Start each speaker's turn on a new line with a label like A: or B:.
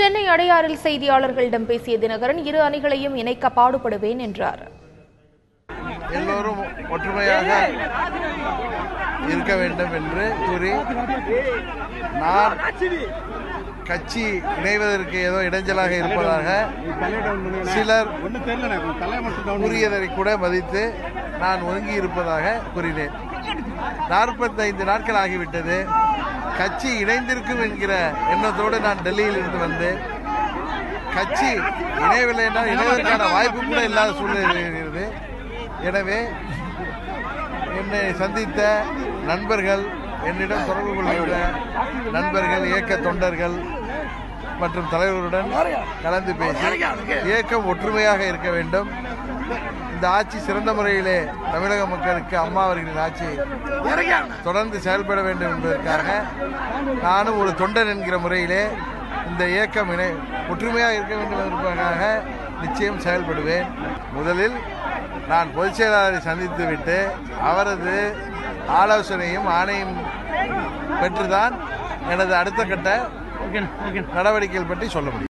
A: சென்னை அடையாறில் செய்தியாளர்களிடம் பேசிய தினகரன் இரு அணிகளையும் இணைக்க பாடுபடுவேன் என்றார்.
B: எல்லோரும் ஒற்றுமையாக இருக்க வேண்டும் என்று கூறி நான் கட்சி இணைவதற்கு ஏதோ இடைஞ்சலாக இருப்பதாக சிலர் கூறியதை கூட மதித்து நான் ஒதுங்கி இருப்பதாக கூறினேன். 45 நாட்கள் ஆகிவிட்டது. கட்சி இணைந்திருக்கும் என்கிற எண்ணத்தோடு நான் டெல்லியில் இருந்து வந்து கட்சி இணையவில்லை என்றால் இணைவதற்கான வாய்ப்பு கூட இல்லாத சூழ்நிலை இருக்கிறது. எனவே என்னை சந்தித்த நண்பர்கள், என்னிடம் தொடர்பு கொள்கின்ற நண்பர்கள், இயக்க தொண்டர்கள் மற்றும் தலைவர்களுடன் கலந்து பேசி இயக்கம் ஒற்றுமையாக இருக்க வேண்டும், இந்த ஆட்சி சிறந்த முறையிலே தமிழக மக்களுக்கு அம்மா அவர்களின் ஆட்சி தொடர்ந்து செயல்பட வேண்டும் என்பதற்காக நானும் ஒரு தொண்டன் என்கிற முறையிலே இந்த இயக்கம் ஒற்றுமையாக இருக்க வேண்டும் என்பதற்காக நிச்சயம் செயல்படுவேன். முதலில் நான் பொதுச் செயலாளரை சந்தித்துவிட்டு அவரது ஆலோசனையும் ஆணையும் பெற்றுதான் எனது அடுத்த கட்ட நடவடிக்கைகள் பற்றி சொல்ல முடியும்.